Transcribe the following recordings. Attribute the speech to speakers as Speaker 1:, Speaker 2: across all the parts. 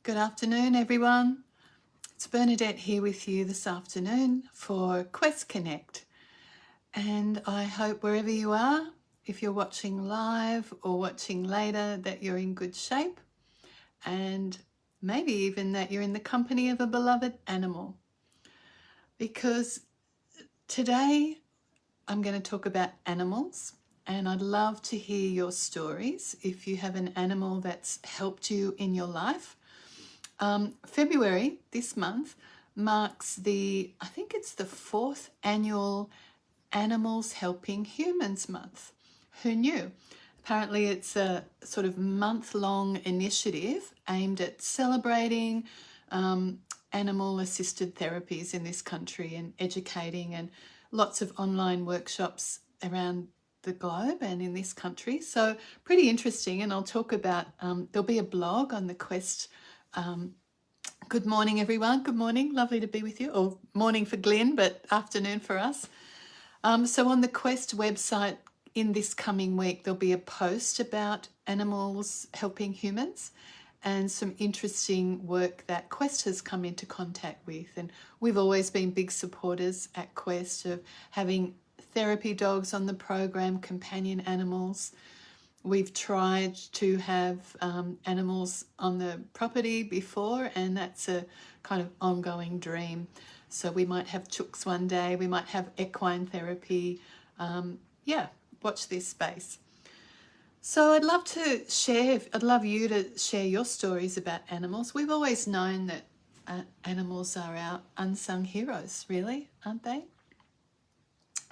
Speaker 1: Good afternoon, everyone. It's Bernadette here with you this afternoon for Quest Connect. And I hope wherever you are, if you're watching live or watching later, that you're in good shape and maybe even that you're in the company of a beloved animal. Because today I'm going to talk about animals, and I'd love to hear your stories if you have an animal that's helped you in your life. February this month marks I think it's the 4th annual Animals Helping Humans Month. Who knew? Apparently it's a sort of month-long initiative aimed at celebrating animal-assisted therapies in this country and educating, and lots of online workshops around the globe and in this country. So pretty interesting, and I'll talk about, there'll be a blog on the Quest. Good morning, everyone. Good morning. Lovely to be with you. Or morning for Glenn, but afternoon for us. So on the Quest website in this coming week, there'll be a post about animals helping humans and some interesting work that Quest has come into contact with. And we've always been big supporters at Quest of having therapy dogs on the program, companion animals. We've tried to have animals on the property before, and that's a kind of ongoing dream. So we might have chooks one day, we might have equine therapy. Watch this space. So I'd love you to share your stories about animals. We've always known that animals are our unsung heroes, really, aren't they?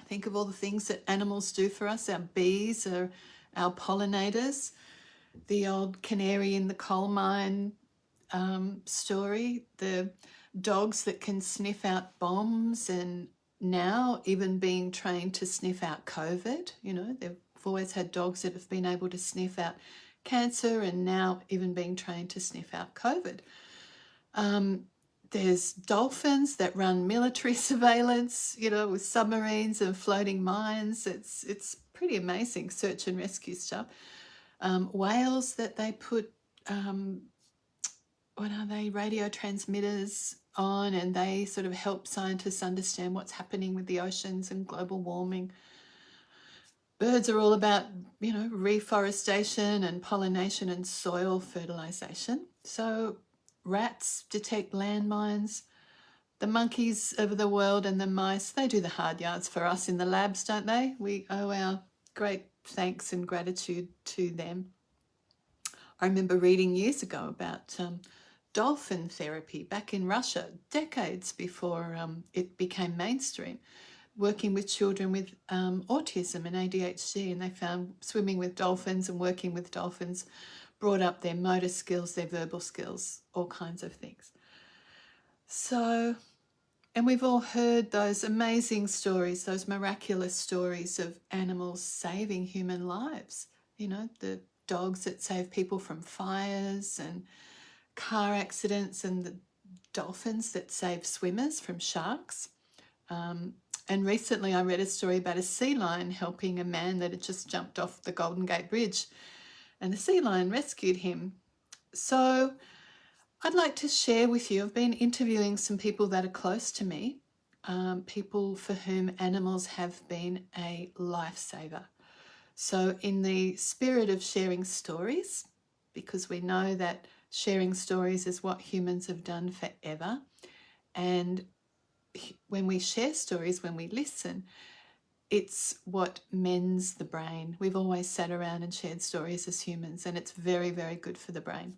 Speaker 1: Think of all the things that animals do for us. Our bees are our pollinators. The old canary in the coal mine story, the dogs that can sniff out bombs, and now even being trained to sniff out COVID. You know, they've always had dogs that have been able to sniff out cancer, and now even being trained to sniff out COVID. There's dolphins that run military surveillance, you know, with submarines and floating mines. It's pretty amazing search and rescue stuff. Whales that they put, radio transmitters on, and they sort of help scientists understand what's happening with the oceans and global warming. Birds are all about, you know, reforestation and pollination and soil fertilization. So rats detect landmines. The monkeys of the world and the mice, they do the hard yards for us in the labs, don't they? We owe our great thanks and gratitude to them. I remember reading years ago about dolphin therapy back in Russia, decades before it became mainstream, working with children with autism and ADHD, and they found swimming with dolphins and working with dolphins brought up their motor skills, their verbal skills, all kinds of things. So, and we've all heard those amazing stories, those miraculous stories of animals saving human lives. You know, the dogs that save people from fires and car accidents, and the dolphins that save swimmers from sharks. And recently I read a story about a sea lion helping a man that had just jumped off the Golden Gate Bridge, and the sea lion rescued him. So I'd like to share with you, I've been interviewing some people that are close to me, people for whom animals have been a lifesaver. So in the spirit of sharing stories, because we know that sharing stories is what humans have done forever, and when we share stories, when we listen, it's what mends the brain. We've always sat around and shared stories as humans, and it's very, very good for the brain.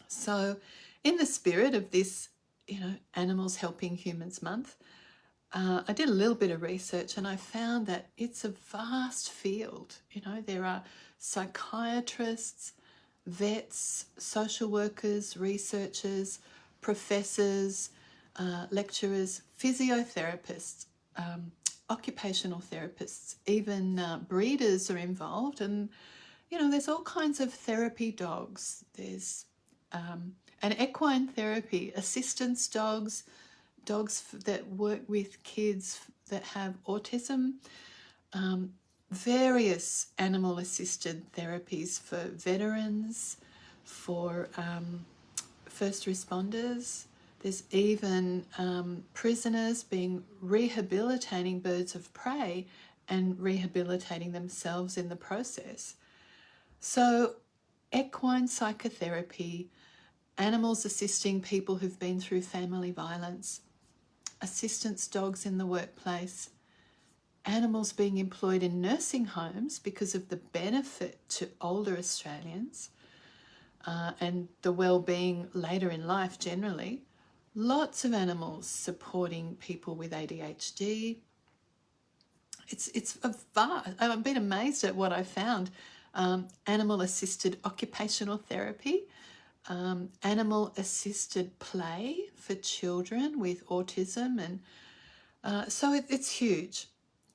Speaker 1: So in the spirit of this, you know, Animals Helping Humans Month, I did a little bit of research, and I found that it's a vast field. You know, there are psychiatrists, vets, social workers, researchers, professors, lecturers, physiotherapists, occupational therapists, even breeders are involved. And, you know, there's all kinds of therapy dogs. There's an equine therapy, assistance dogs, dogs that work with kids that have autism, various animal assisted therapies for veterans, for first responders. There's even prisoners being rehabilitating birds of prey and rehabilitating themselves in the process. So equine psychotherapy, animals assisting people who've been through family violence, assistance dogs in the workplace, animals being employed in nursing homes because of the benefit to older Australians and the well-being later in life generally. Lots of animals supporting people with ADHD. It's a vast. I've been amazed at what I found. Animal-assisted occupational therapy, animal-assisted play for children with autism, and so it's huge.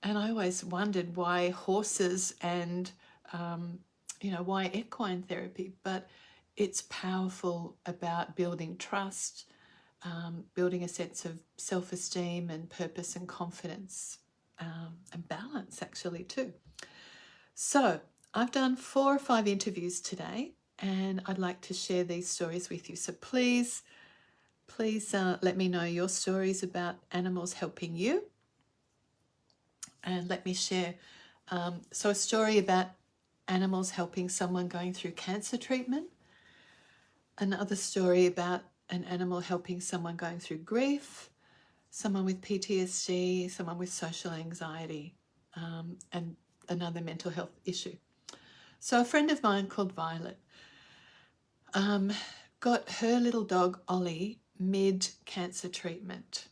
Speaker 1: And I always wondered why horses and why equine therapy, but it's powerful about building trust, building a sense of self-esteem and purpose and confidence, and balance actually too. So I've done 4 or 5 interviews today, and I'd like to share these stories with you. So please let me know your stories about animals helping you, and let me share. So a story about animals helping someone going through cancer treatment, another story about an animal helping someone going through grief, someone with PTSD, someone with social anxiety, and another mental health issue. So a friend of mine called Violet got her little dog Ollie mid-cancer treatment.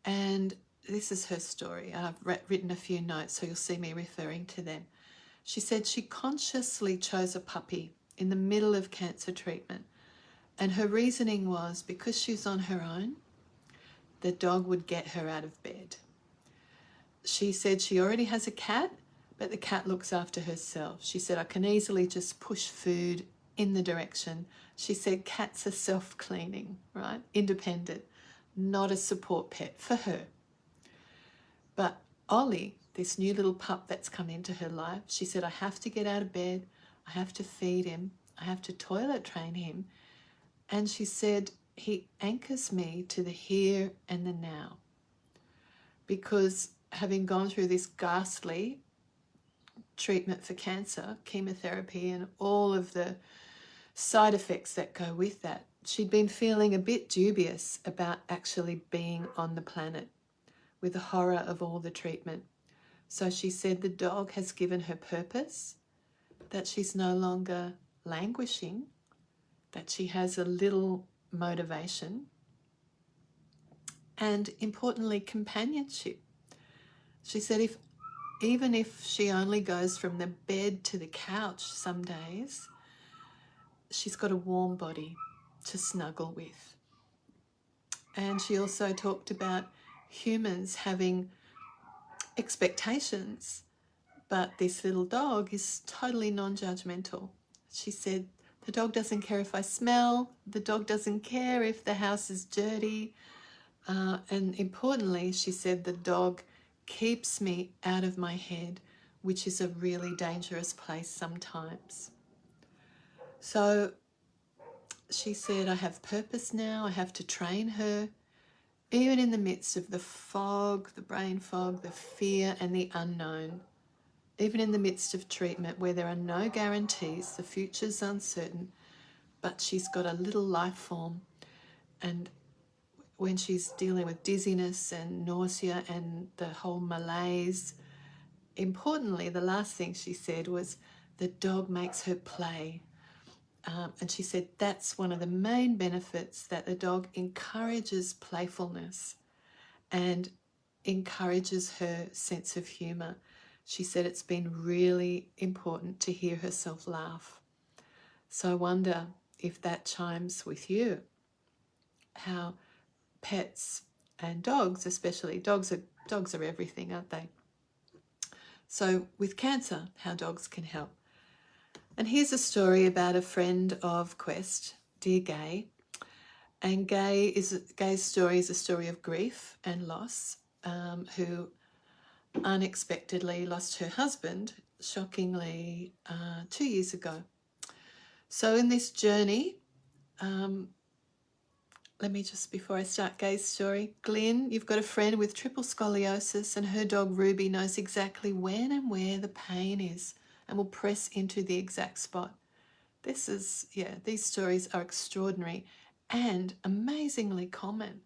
Speaker 1: And this is her story. I've written a few notes, so you'll see me referring to them. She said she consciously chose a puppy in the middle of cancer treatment. And her reasoning was because she's on her own, the dog would get her out of bed. She said she already has a cat, but the cat looks after herself. She said, I can easily just push food in the direction. She said cats are self-cleaning, right? Independent, not a support pet for her. But Ollie, this new little pup that's come into her life, she said, I have to get out of bed, I have to feed him, I have to toilet train him. And she said, he anchors me to the here and the now. Because having gone through this ghastly treatment for cancer, chemotherapy, and all of the side effects that go with that, she'd been feeling a bit dubious about actually being on the planet with the horror of all the treatment. So she said the dog has given her purpose, that she's no longer languishing, that she has a little motivation, and importantly, companionship. She said even if she only goes from the bed to the couch some days, she's got a warm body to snuggle with. And she also talked about humans having expectations, but this little dog is totally non-judgmental. She said, the dog doesn't care if I smell, the dog doesn't care if the house is dirty, and importantly, she said, the dog keeps me out of my head, which is a really dangerous place sometimes. So she said, I have purpose now, I have to train her, even in the midst of the fog, the brain fog, the fear and the unknown, even in the midst of treatment where there are no guarantees, the future's uncertain, but she's got a little life form. And when she's dealing with dizziness and nausea and the whole malaise, importantly, the last thing she said was the dog makes her play. And she said that's one of the main benefits, that the dog encourages playfulness and encourages her sense of humour. She said it's been really important to hear herself laugh. So I wonder if that chimes with you, how pets and dogs, especially, dogs are everything, aren't they? So with cancer, how dogs can help. And here's a story about a friend of Quest, dear Gay. And Gay's story is a story of grief and loss, who unexpectedly lost her husband, shockingly, 2 years ago. So in this journey, let me just, before I start Gay's story, Glyn, you've got a friend with triple scoliosis and her dog Ruby knows exactly when and where the pain is and will press into the exact spot. This is, yeah, these stories are extraordinary and amazingly common.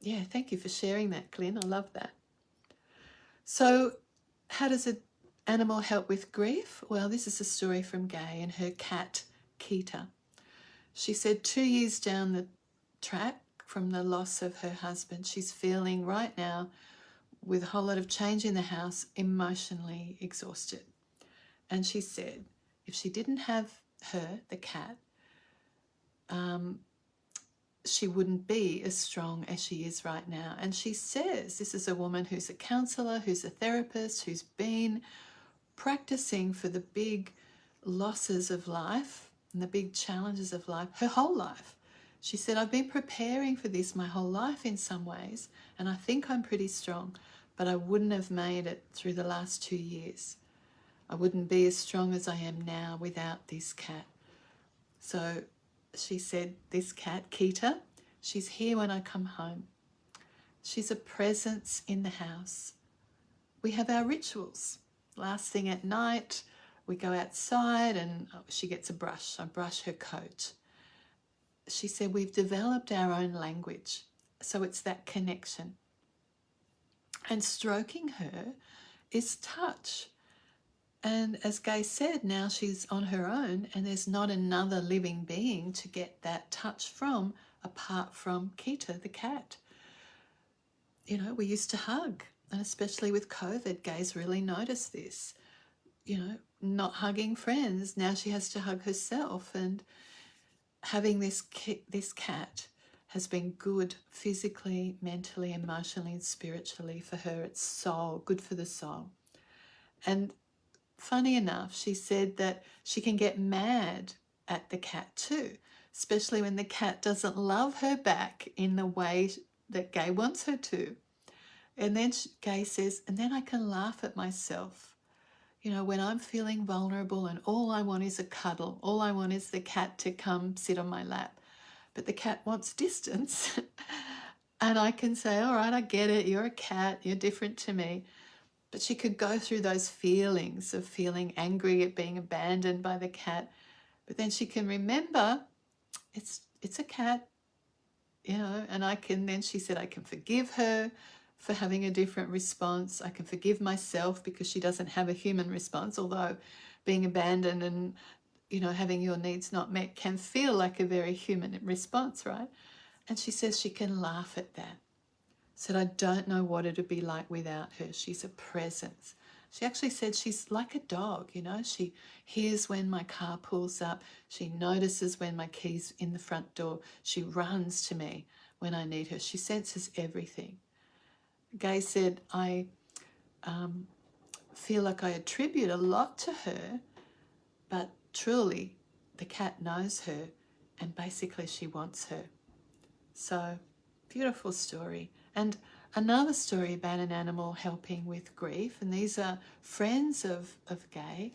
Speaker 1: Yeah, thank you for sharing that, Glyn. I love that. So how does an animal help with grief? Well, this is a story from Gay and her cat, Keita. She said 2 years down the track from the loss of her husband, she's feeling right now, with a whole lot of change in the house, emotionally exhausted. And she said if she didn't have her, the cat, she wouldn't be as strong as she is right now. And she says this is a woman who's a counsellor, who's a therapist, who's been practicing for the big losses of life and the big challenges of life her whole life. She said, I've been preparing for this my whole life in some ways, and I think I'm pretty strong, but I wouldn't have made it through the last 2 years. I wouldn't be as strong as I am now without this cat. So she said, this cat, Keita, she's here when I come home. She's a presence in the house. We have our rituals. Last thing at night, we go outside and she gets a brush. I brush her coat. She said we've developed our own language. So it's that connection. And stroking her is touch. And as Gay said, now she's on her own and there's not another living being to get that touch from apart from Keita, the cat. You know, we used to hug, and especially with COVID, Gay's really noticed this. You know, not hugging friends. Now she has to hug herself, and having this cat has been good physically, mentally, emotionally, and spiritually for her. It's soul, good for the soul. And funny enough, she said that she can get mad at the cat too, especially when the cat doesn't love her back in the way that Gay wants her to. And then Gay says, and then I can laugh at myself. You know, when I'm feeling vulnerable and all I want is a cuddle, all I want is the cat to come sit on my lap. But the cat wants distance. And I can say, all right, I get it. You're a cat. You're different to me. But she could go through those feelings of feeling angry at being abandoned by the cat. But then she can remember it's a cat, you know, and then she said, I can forgive her for having a different response. I can forgive myself because she doesn't have a human response, although being abandoned and, you know, having your needs not met can feel like a very human response, right? And she says she can laugh at that. Said, I don't know what it would be like without her. She's a presence. She actually said she's like a dog, you know. She hears when my car pulls up. She notices when my key's in the front door. She runs to me when I need her. She senses everything. Gay said, I feel like I attribute a lot to her, but truly the cat knows her and basically she wants her. So, beautiful story. And another story about an animal helping with grief, and these are friends of Gay,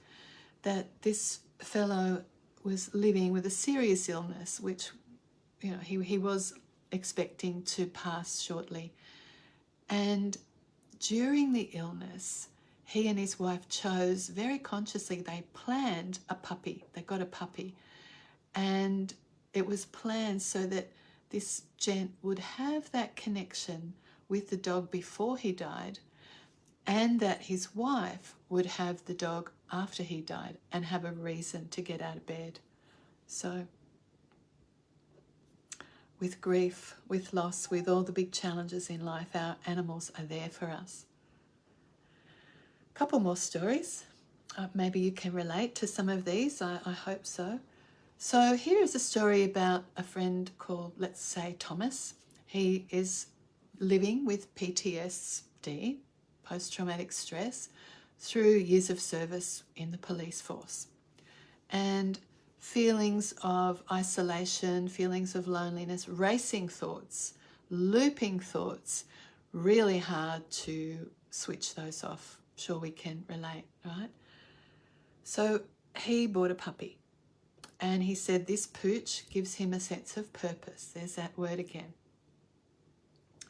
Speaker 1: that this fellow was living with a serious illness, which, you know, he was expecting to pass shortly. And during the illness, he and his wife chose very consciously, they planned a puppy. They got a puppy. And it was planned so that this gent would have that connection with the dog before he died, and that his wife would have the dog after he died and have a reason to get out of bed. So with grief, with loss, with all the big challenges in life, our animals are there for us. A couple more stories. Maybe you can relate to some of these. I hope so. So here is a story about a friend called, let's say, Thomas. He is living with PTSD, post-traumatic stress, through years of service in the police force. And feelings of isolation, feelings of loneliness, racing thoughts, looping thoughts, really hard to switch those off. Sure, we can relate, right? So he bought a puppy. And he said this pooch gives him a sense of purpose. There's that word again.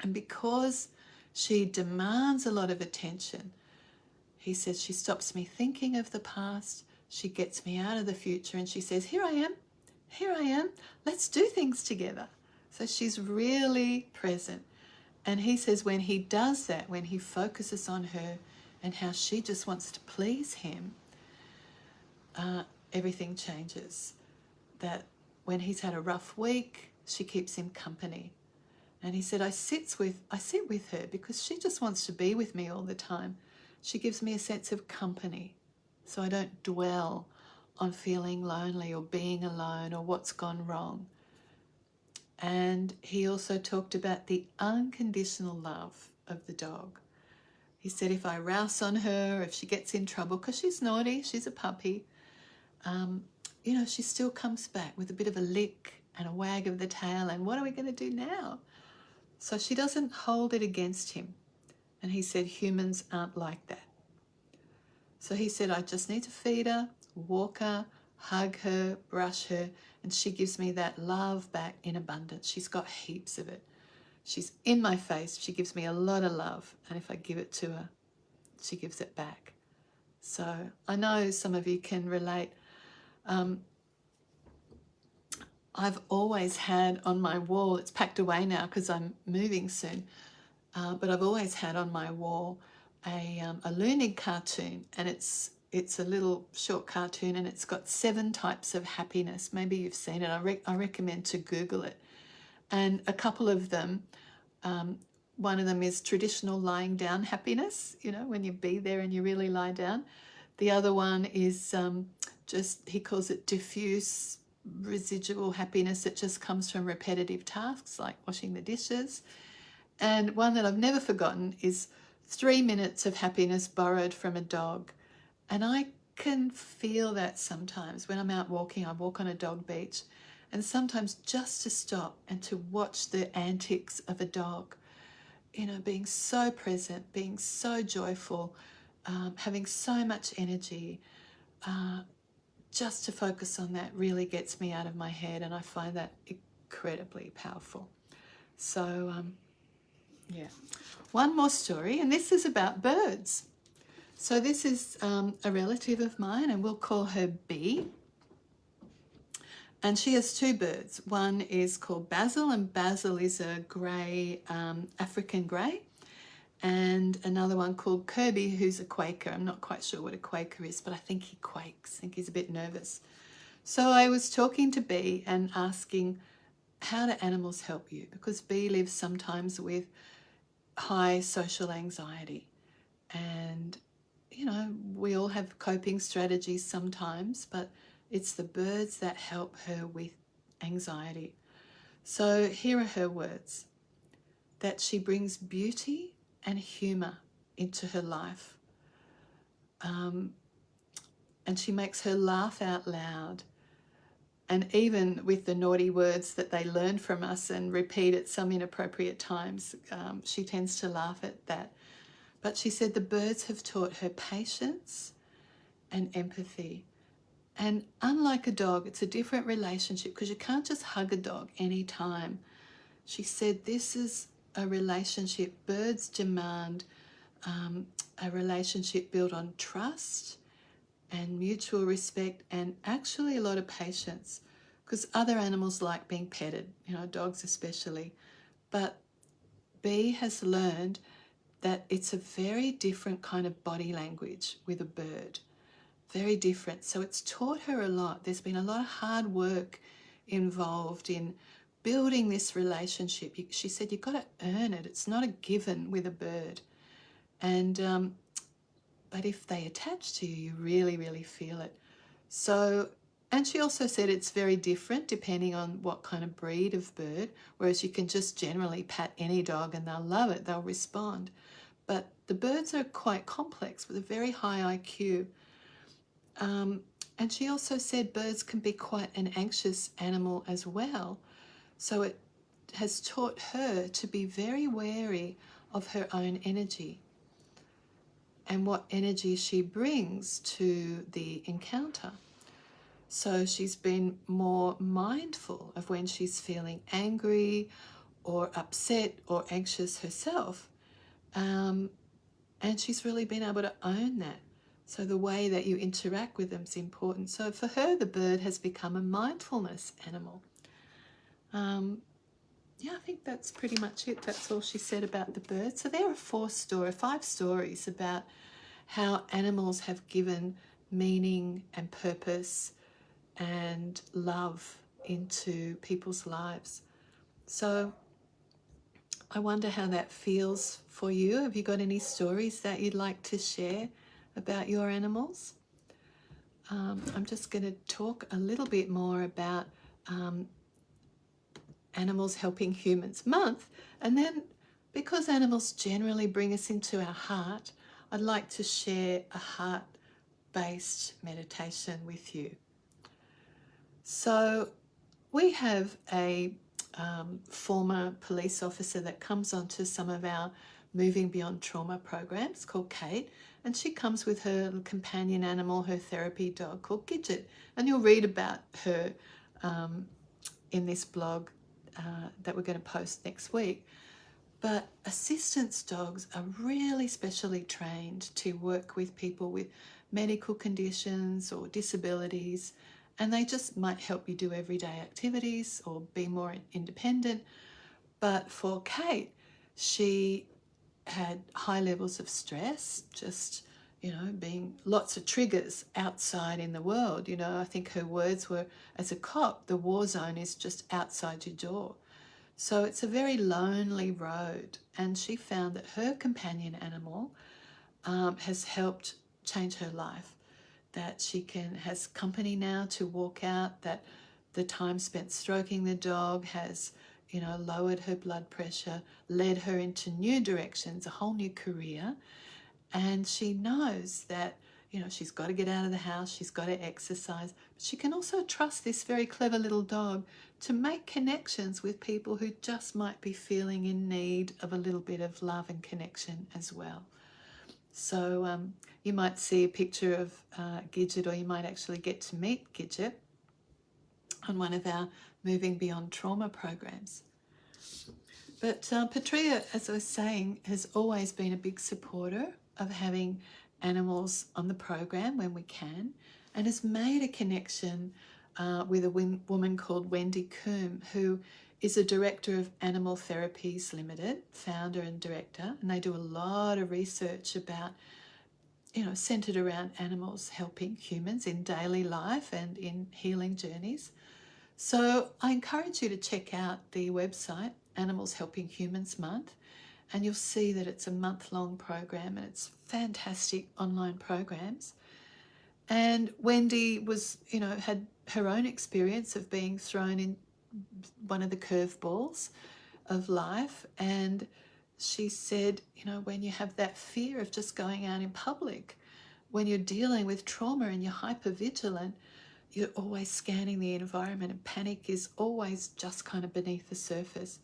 Speaker 1: And because she demands a lot of attention, he says she stops me thinking of the past, she gets me out of the future, and she says, here I am, let's do things together. So she's really present. And he says when he does that, when he focuses on her and how she just wants to please him, everything changes. That when he's had a rough week, she keeps him company. And he said, I sit with her because she just wants to be with me all the time. She gives me a sense of company, so I don't dwell on feeling lonely or being alone or what's gone wrong. And he also talked about the unconditional love of the dog. He said if I rouse on her, if she gets in trouble, because she's naughty, she's a puppy, she still comes back with a bit of a lick and a wag of the tail and what are we going to do now? So she doesn't hold it against him. And he said humans aren't like that. So he said I just need to feed her, walk her, hug her, brush her, and she gives me that love back in abundance. She's got heaps of it. She's in my face. She gives me a lot of love. And if I give it to her, she gives it back. So I know some of you can relate. I've always had on my wall, it's packed away now because I'm moving soon, but I've always had on my wall a Loonig cartoon, and it's a little short cartoon, and it's got 7 types of happiness. Maybe you've seen it. I recommend to Google it. And a couple of them, one of them is traditional lying down happiness, when you be there and you really lie down. The other one is he calls it diffuse residual happiness that just comes from repetitive tasks like washing the dishes. And one that I've never forgotten is 3 minutes of happiness borrowed from a dog. And I can feel that sometimes when I'm out walking. I walk on a dog beach, and sometimes just to stop and to watch the antics of a dog, being so present, being so joyful, having so much energy, just to focus on that really gets me out of my head, and I find that incredibly powerful. So, one more story, and this is about birds. So this is a relative of mine, and we'll call her B. And she has 2 birds. One is called Basil, and Basil is a grey, African grey. And another one called Kirby, who's a Quaker. I'm not quite sure what a Quaker is, but I think he quakes. I think he's a bit nervous. So I was talking to B and asking, how do animals help you? Because B lives sometimes with high social anxiety. And, we all have coping strategies sometimes, but it's the birds that help her with anxiety. So here are her words: that she brings beauty and humour into her life. And she makes her laugh out loud. And even with the naughty words that they learn from us and repeat at some inappropriate times, she tends to laugh at that. But she said the birds have taught her patience and empathy. And unlike a dog, it's a different relationship because you can't just hug a dog anytime. She said this is a relationship. Birds demand a relationship built on trust and mutual respect, and actually a lot of patience, because other animals like being petted, dogs especially. But B has learned that it's a very different kind of body language with a bird, very different. So it's taught her a lot. There's been a lot of hard work involved in building this relationship. She said you've got to earn it. It's not a given with a bird. And but if they attach to you, you really, really feel it. So, and she also said it's very different depending on what kind of breed of bird, whereas you can just generally pat any dog and they'll love it, they'll respond. But the birds are quite complex with a very high IQ. And she also said birds can be quite an anxious animal as well. So it has taught her to be very wary of her own energy and what energy she brings to the encounter. So she's been more mindful of when she's feeling angry or upset or anxious herself. And she's really been able to own that. So the way that you interact with them is important. So for her, the bird has become a mindfulness animal. Yeah, I think that's pretty much it. That's all she said about the bird. So there are 5 stories about how animals have given meaning and purpose and love into people's lives. So I wonder how that feels for you. Have you got any stories that you'd like to share about your animals? I'm just going to talk a little bit more about Animals Helping Humans Month, and then because animals generally bring us into our heart, I'd like to share a heart-based meditation with you. So we have a former police officer that comes onto some of our Moving Beyond Trauma programs called Kate, and she comes with her companion animal, her therapy dog called Gidget, and you'll read about her in this blog that we're going to post next week. But assistance dogs are really specially trained to work with people with medical conditions or disabilities, and they just might help you do everyday activities or be more independent. But for Kate, she had high levels of stress, just, being lots of triggers outside in the world. I think her words were, as a cop, the war zone is just outside your door. So it's a very lonely road, and she found that her companion animal has helped change her life, that she has company now to walk out, that the time spent stroking the dog has lowered her blood pressure, led her into new directions, a whole new career. And she knows that she's got to get out of the house, she's got to exercise, but she can also trust this very clever little dog to make connections with people who just might be feeling in need of a little bit of love and connection as well. So you might see a picture of Gidget, or you might actually get to meet Gidget on one of our Moving Beyond Trauma programs. But Patria, as I was saying, has always been a big supporter of having animals on the program when we can, and has made a connection with a woman called Wendy Coombe, who is a director of Animal Therapies Limited, founder and director, and they do a lot of research about, centered around animals helping humans in daily life and in healing journeys. So I encourage you to check out the website, Animals Helping Humans Month, and you'll see that it's a month-long program, and it's fantastic online programs. And Wendy was, had her own experience of being thrown in one of the curveballs of life, and she said, when you have that fear of just going out in public, when you're dealing with trauma and you're hypervigilant, you're always scanning the environment, and panic is always just kind of beneath the surface.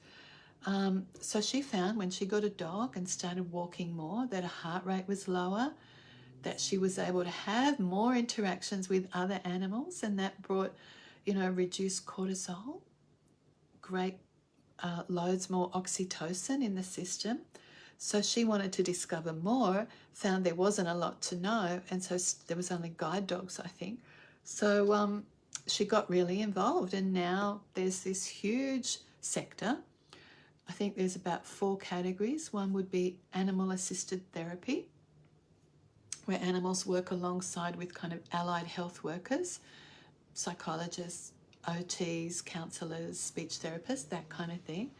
Speaker 1: So she found when she got a dog and started walking more, that her heart rate was lower, that she was able to have more interactions with other animals, and that brought, reduced cortisol, great loads more oxytocin in the system. So she wanted to discover more, found there wasn't a lot to know, and so there was only guide dogs, I think. So she got really involved, and now there's this huge sector. I think there's about 4 categories. One would be animal-assisted therapy, where animals work alongside with kind of allied health workers, psychologists, OTs, counsellors, speech therapists, that kind of thing.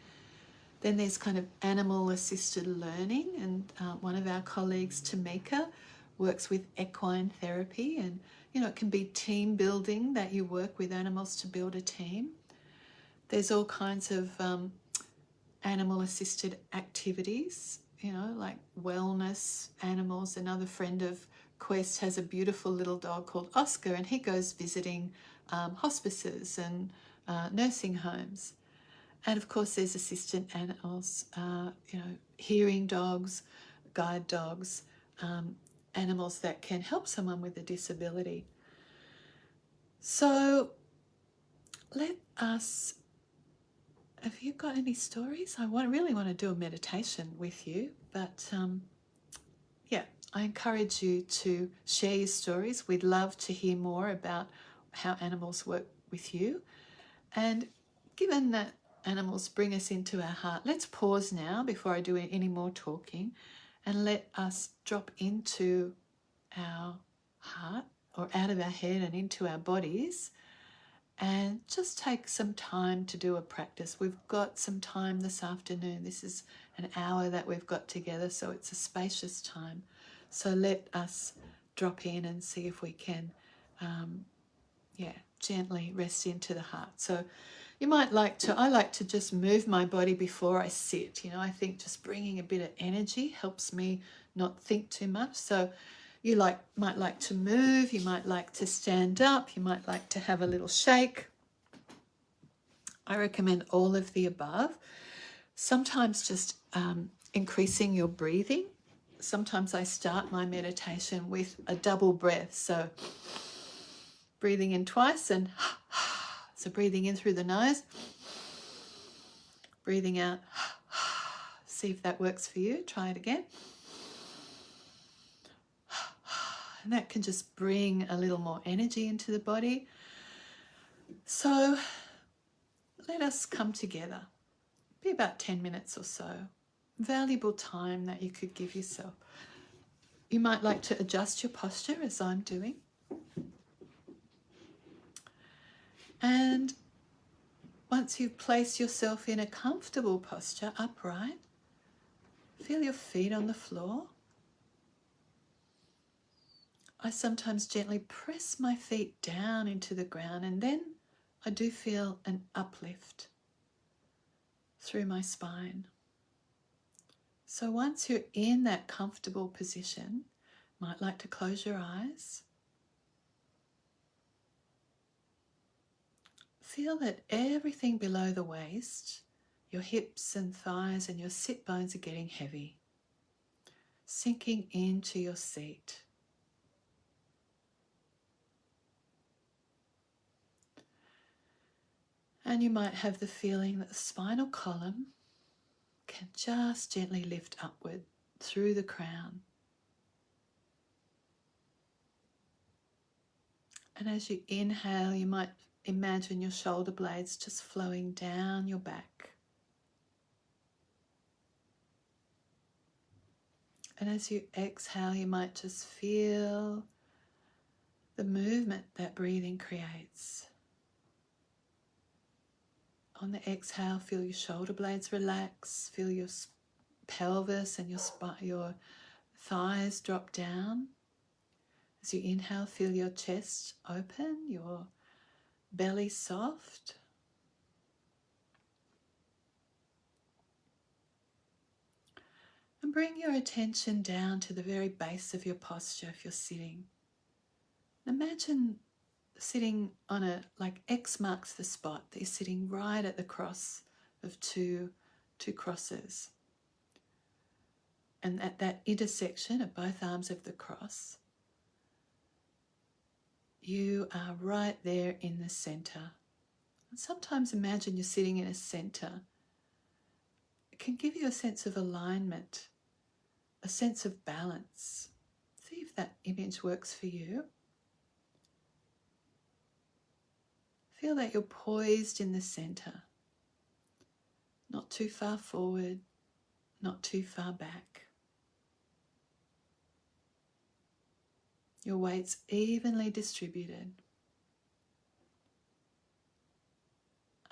Speaker 1: Then there's kind of animal-assisted learning, and one of our colleagues, Tamika, works with equine therapy, and it can be team building, that you work with animals to build a team. There's all kinds of animal-assisted activities, like wellness animals. Another friend of Quest has a beautiful little dog called Oscar, and he goes visiting hospices and nursing homes. And of course there's assistant animals, hearing dogs, guide dogs, animals that can help someone with a disability. So let us, have you got any stories? I really want to do a meditation with you, but yeah, I encourage you to share your stories. We'd love to hear more about how animals work with you. And given that animals bring us into our heart, let's pause now before I do any more talking and let us drop into our heart or out of our head and into our bodies and just take some time to do a practice. We've got some time this afternoon. This is an hour that we've got together, so it's a spacious time. So let us drop in and see if we can, gently rest into the heart. So you might like to, I like to just move my body before I sit. You know, I think just bringing a bit of energy helps me not think too much. So you might like to move, you might like to stand up, you might like to have a little shake. I recommend all of the above. Sometimes just increasing your breathing. Sometimes I start my meditation with a double breath. So breathing in twice and so breathing in through the nose, breathing out. See if that works for you. Try it again. And that can just bring a little more energy into the body. So let us come together. Be about 10 minutes or so. Valuable time that you could give yourself. You might like to adjust your posture as I'm doing. And once you've placed yourself in a comfortable posture, upright, feel your feet on the floor. I sometimes gently press my feet down into the ground, and then I do feel an uplift through my spine. So once you're in that comfortable position, you might like to close your eyes. Feel that everything below the waist, your hips and thighs and your sit bones are getting heavy, sinking into your seat. And you might have the feeling that the spinal column can just gently lift upward through the crown. And as you inhale, you might imagine your shoulder blades just flowing down your back. And as you exhale, you might just feel the movement that breathing creates. On the exhale, feel your shoulder blades relax, feel your pelvis and your thighs drop down. As you inhale, feel your chest open, your belly soft. And bring your attention down to the very base of your posture if you're sitting. Imagine sitting on like X marks the spot, that you're sitting right at the cross of two crosses. And at that intersection of both arms of the cross, you are right there in the center. And sometimes imagine you're sitting in a center. It can give you a sense of alignment, a sense of balance. See if that image works for you. Feel that you're poised in the center, not too far forward, not too far back. Your weight's evenly distributed.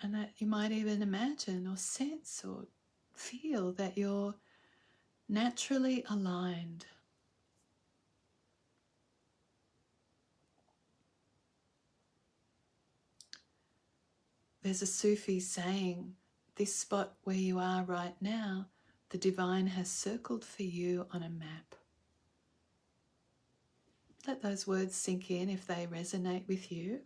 Speaker 1: And that you might even imagine or sense or feel that you're naturally aligned. There's a Sufi saying, this spot where you are right now, the divine has circled for you on a map. Let those words sink in if they resonate with you.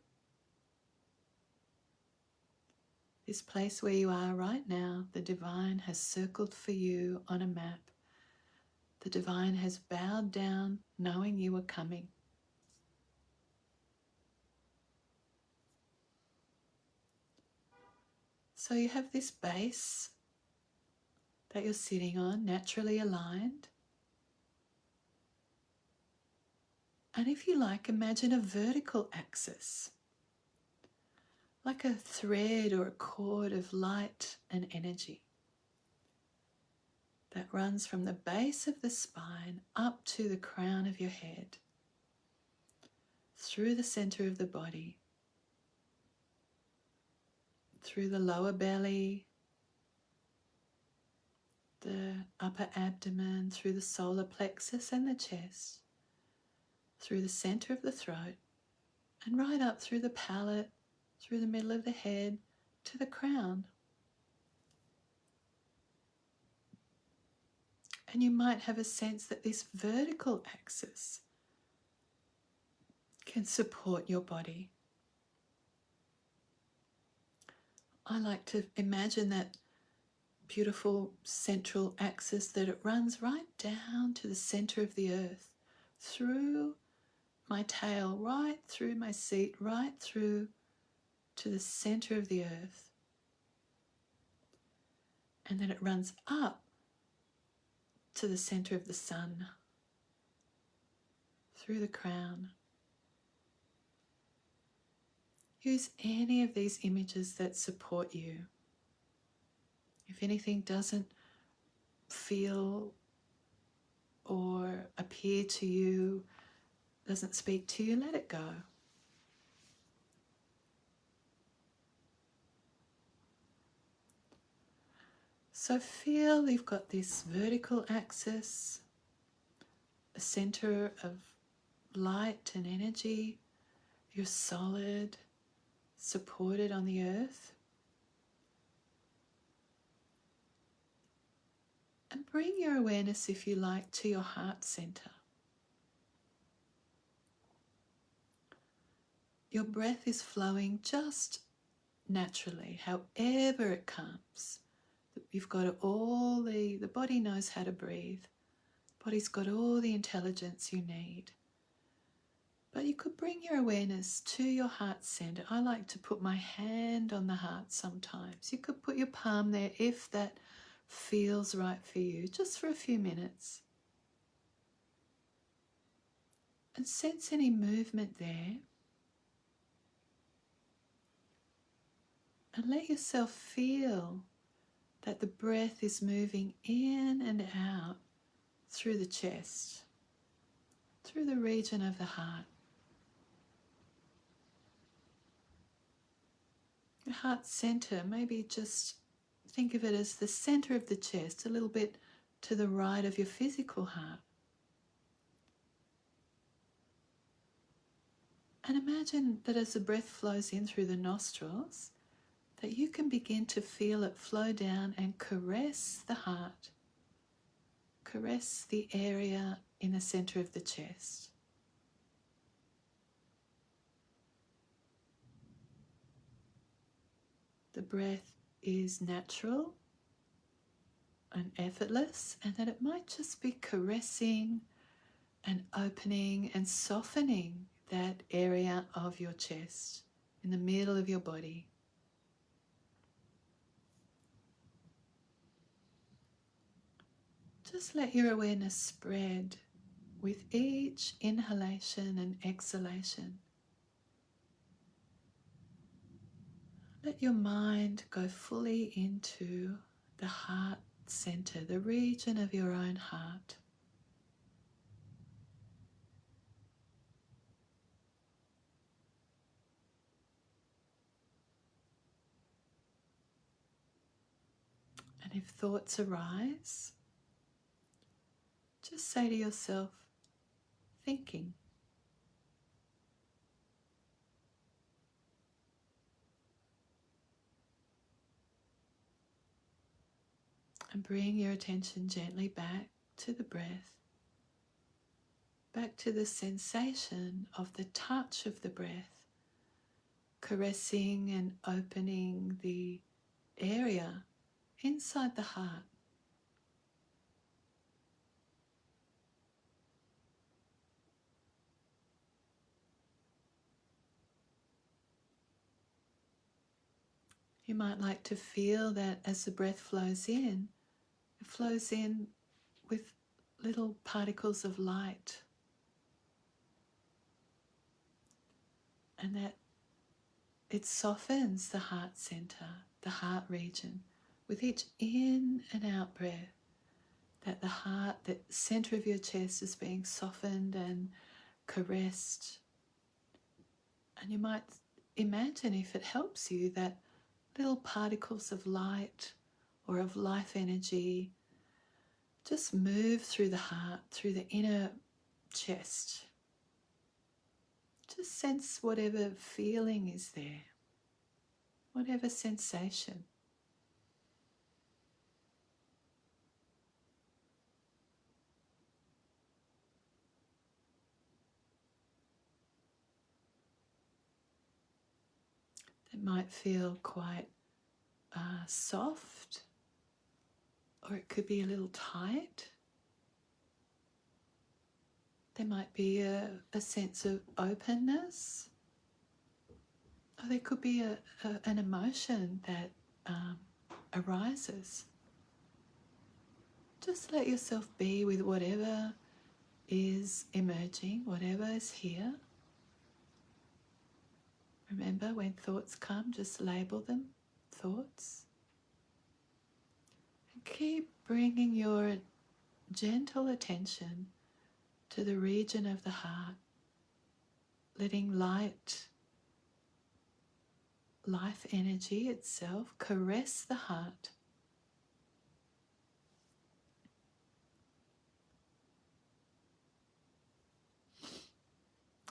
Speaker 1: This place where you are right now, the divine has circled for you on a map. The divine has bowed down knowing you were coming. So you have this base that you're sitting on, naturally aligned. And if you like, imagine a vertical axis, like a thread or a cord of light and energy that runs from the base of the spine up to the crown of your head, through the center of the body, through the lower belly, the upper abdomen, through the solar plexus and the chest, through the center of the throat, and right up through the palate, through the middle of the head, to the crown. And you might have a sense that this vertical axis can support your body. I like to imagine that beautiful central axis, that it runs right down to the center of the earth, through my tail, right through my seat, right through to the center of the earth. And then it runs up to the center of the sun, through the crown. Use any of these images that support you. If anything doesn't feel or appear to you, doesn't speak to you, let it go. So feel you've got this vertical axis, a center of light and energy. You're solid, supported on the earth. And bring your awareness, if you like, to your heart center. Your breath is flowing just naturally, however it comes. You've got all the body knows how to breathe. The body's got all the intelligence you need. But you could bring your awareness to your heart center. I like to put my hand on the heart sometimes. You could put your palm there if that feels right for you, just for a few minutes. And sense any movement there. And let yourself feel that the breath is moving in and out through the chest, through the region of the heart. Your heart center, maybe just think of it as the center of the chest, a little bit to the right of your physical heart. And imagine that as the breath flows in through the nostrils, that you can begin to feel it flow down and caress the heart, caress the area in the center of the chest. The breath is natural and effortless, and that it might just be caressing and opening and softening that area of your chest in the middle of your body. Just let your awareness spread with each inhalation and exhalation. Let your mind go fully into the heart center, the region of your own heart. And if thoughts arise, just say to yourself, thinking. And bring your attention gently back to the breath, back to the sensation of the touch of the breath, caressing and opening the area inside the heart. You might like to feel that as the breath flows in, it flows in with little particles of light, and that it softens the heart center, the heart region, with each in and out breath, that the heart, the center of your chest is being softened and caressed. And you might imagine, if it helps you, that little particles of light or of life energy just move through the heart, through the inner chest. Just sense whatever feeling is there, whatever sensation. It might feel quite soft, or it could be a little tight. There might be a sense of openness, or there could be an emotion that arises. Just let yourself be with whatever is emerging, whatever is here. Remember, when thoughts come, just label them thoughts. And keep bringing your gentle attention to the region of the heart, letting light, life energy itself caress the heart.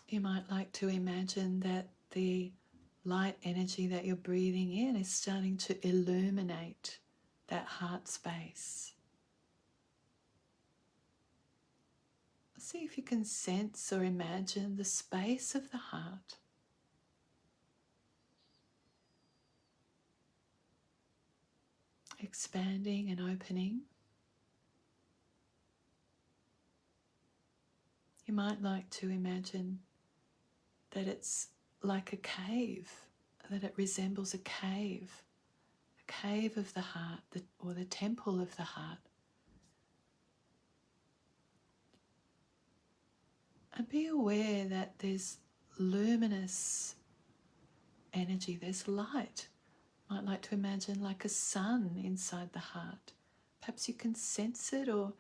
Speaker 1: You might like to imagine that the light energy that you're breathing in is starting to illuminate that heart space. See if you can sense or imagine the space of the heart. Expanding and opening. You might like to imagine that it's like a cave, that it resembles a cave of the heart, or the temple of the heart. And be aware that there's luminous energy, there's light. You might like to imagine like a sun inside the heart. Perhaps you can sense it, or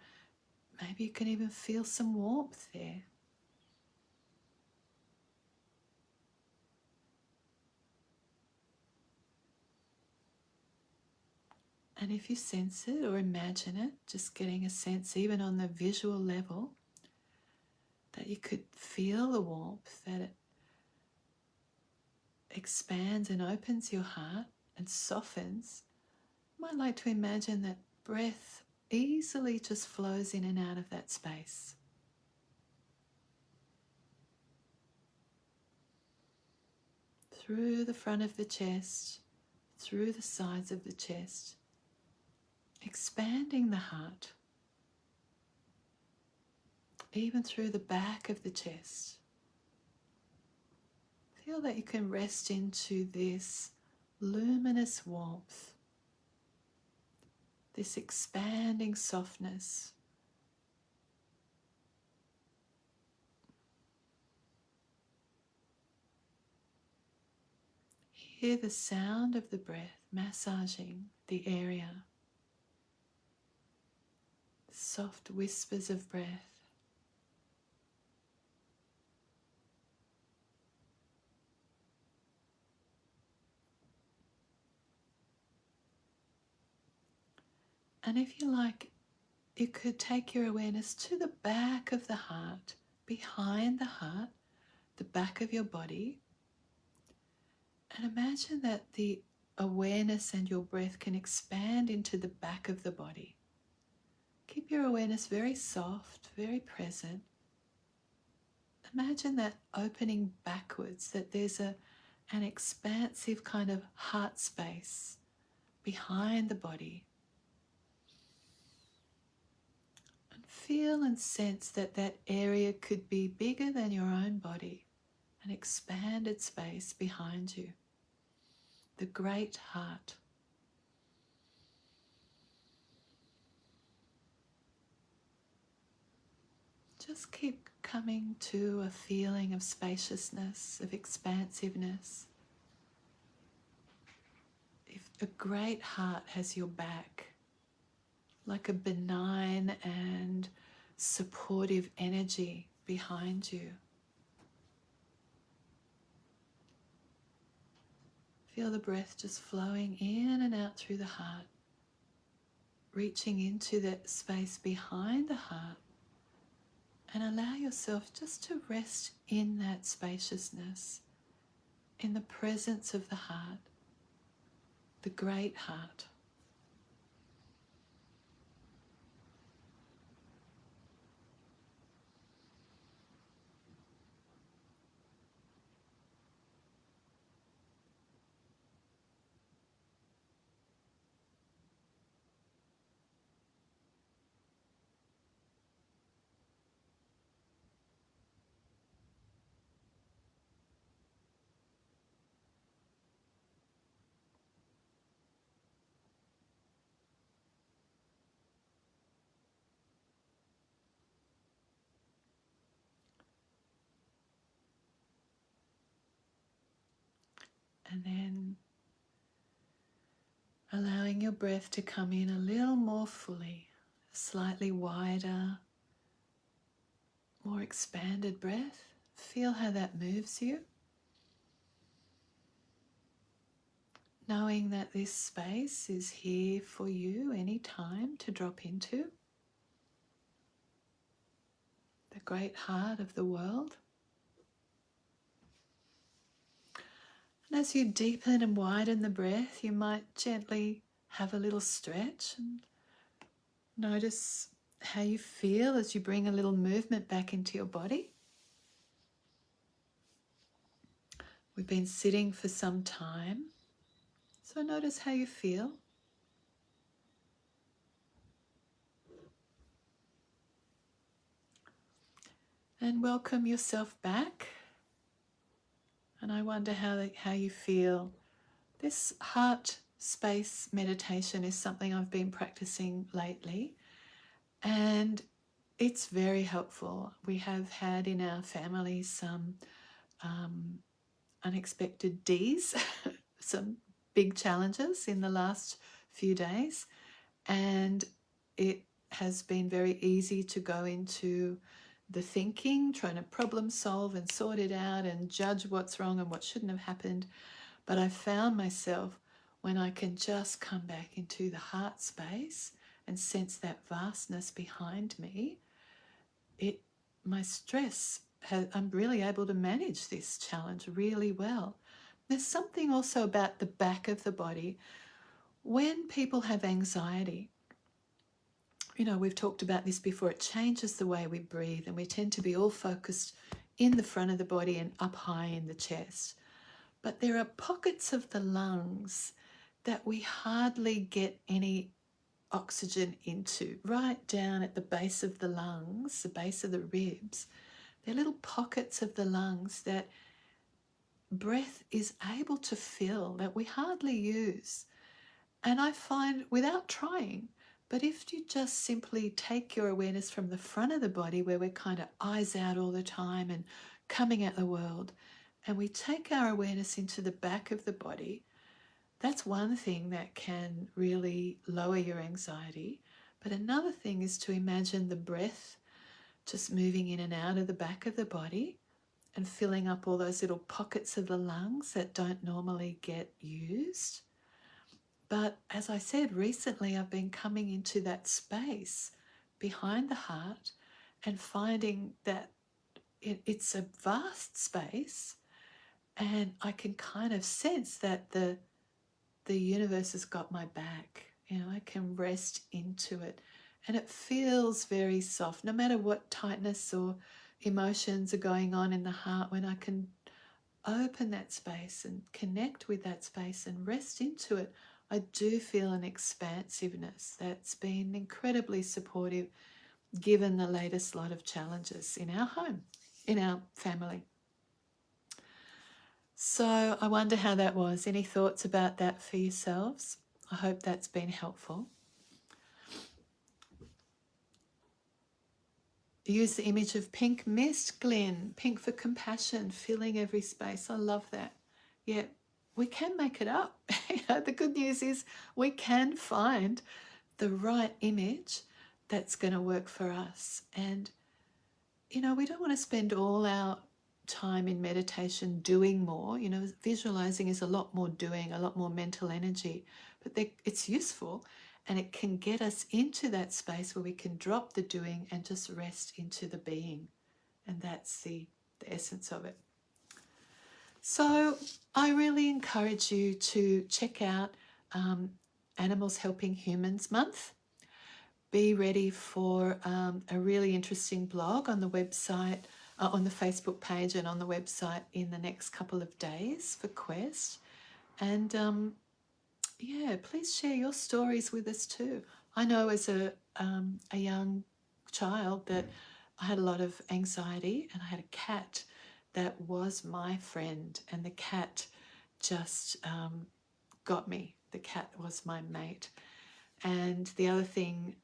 Speaker 1: maybe you can even feel some warmth there. And if you sense it or imagine it, just getting a sense even on the visual level, that you could feel the warmth, that it expands and opens your heart and softens. You might like to imagine that breath easily just flows in and out of that space. Through the front of the chest, through the sides of the chest, expanding the heart, even through the back of the chest. Feel that you can rest into this luminous warmth, this expanding softness. Hear the sound of the breath massaging the area. Soft whispers of breath. And if you like, you could take your awareness to the back of the heart, behind the heart, the back of your body, and imagine that the awareness and your breath can expand into the back of the body. Keep your awareness very soft, very present. Imagine that opening backwards, that there's an expansive kind of heart space behind the body. And feel and sense that that area could be bigger than your own body, an expanded space behind you. the great heart. Just keep coming to a feeling of spaciousness, of expansiveness. If a great heart has your back, like a benign and supportive energy behind you. Feel the breath just flowing in and out through the heart, reaching into that space behind the heart, and allow yourself just to rest in that spaciousness, in the presence of the heart, the great heart. And then allowing your breath to come in a little more fully, slightly wider, more expanded breath. Feel how that moves you. Knowing that this space is here for you anytime to drop into. The great heart of the world. And as you deepen and widen the breath, you might gently have a little stretch and notice how you feel as you bring a little movement back into your body. We've been sitting for some time, so notice how you feel. And welcome yourself back. And I wonder how you feel. This heart space meditation is something I've been practicing lately, and it's very helpful. We have had in our family some unexpected D's, some big challenges in the last few days, and it has been very easy to go into the thinking, trying to problem solve and sort it out and judge what's wrong and what shouldn't have happened. But I found myself, when I can just come back into the heart space and sense that vastness behind me, my stress, I'm really able to manage this challenge really well. There's something also about the back of the body. When people have anxiety, we've talked about this before, it changes the way we breathe, and we tend to be all focused in the front of the body and up high in the chest. But there are pockets of the lungs that we hardly get any oxygen into, right down at the base of the lungs, the base of the ribs. They're little pockets of the lungs that breath is able to fill, that we hardly use. And I find, without trying, but if you just simply take your awareness from the front of the body, where we're kind of eyes out all the time and coming at the world, and we take our awareness into the back of the body, that's one thing that can really lower your anxiety. But another thing is to imagine the breath just moving in and out of the back of the body and filling up all those little pockets of the lungs that don't normally get used. But as I said, recently I've been coming into that space behind the heart and finding that it's a vast space, and I can kind of sense that the universe has got my back. I can rest into it, and it feels very soft. No matter what tightness or emotions are going on in the heart, when I can open that space and connect with that space and rest into it, I do feel an expansiveness that's been incredibly supportive given the latest lot of challenges in our home, in our family. So I wonder how that was. Any thoughts about that for yourselves? I hope that's been helpful. Use the image of pink mist, Glenn. Pink for compassion, filling every space. I love that. Yeah, we can make it up. The good news is we can find the right image that's going to work for us. And, we don't want to spend all our time in meditation doing more. Visualizing is a lot more doing, a lot more mental energy, but it's useful, and it can get us into that space where we can drop the doing and just rest into the being. And that's the essence of it. So I really encourage you to check out Animals Helping Humans Month. Be ready for a really interesting blog on the website, on the Facebook page and on the website in the next couple of days for Quest. And please share your stories with us too. I know as a young child that I had a lot of anxiety, and I had a cat that was my friend, and the cat just got me. The cat was my mate. And the other thing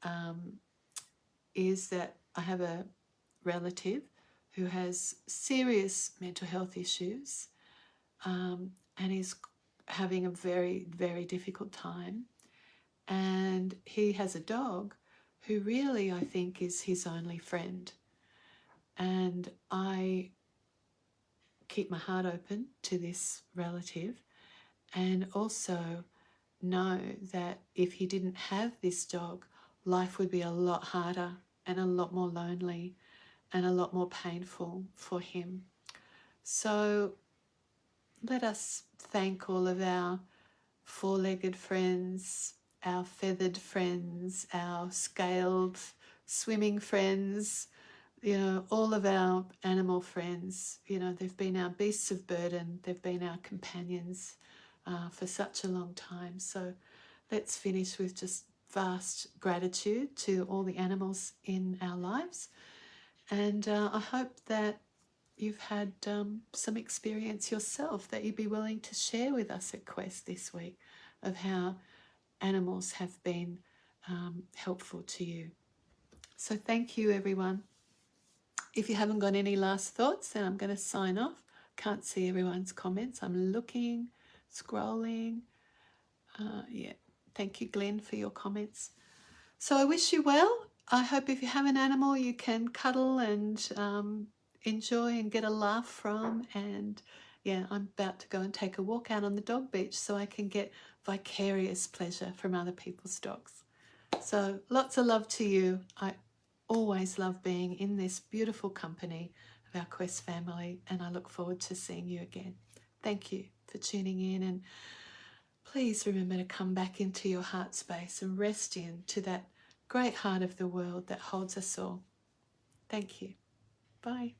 Speaker 1: is that I have a relative who has serious mental health issues and is having a very, very difficult time. And he has a dog who really, I think, is his only friend. And I keep my heart open to this relative, and also know that if he didn't have this dog, life would be a lot harder and a lot more lonely and a lot more painful for him. So let us thank all of our four-legged friends, our feathered friends, our scaled swimming friends, all of our animal friends. They've been our beasts of burden, they've been our companions for such a long time. So let's finish with just vast gratitude to all the animals in our lives. And I hope that you've had some experience yourself that you'd be willing to share with us at Quest this week of how animals have been helpful to you. So thank you, everyone. If you haven't got any last thoughts, then I'm going to sign off. Can't see everyone's comments. I'm looking, scrolling. Thank you, Glenn, for your comments. So I wish you well. I hope if you have an animal you can cuddle and enjoy and get a laugh from. And I'm about to go and take a walk out on the dog beach so I can get vicarious pleasure from other people's dogs. So lots of love to you. I always love being in this beautiful company of our Quest family, and I look forward to seeing you again. Thank you for tuning in, and please remember to come back into your heart space and rest into that great heart of the world that holds us all. Thank you. Bye.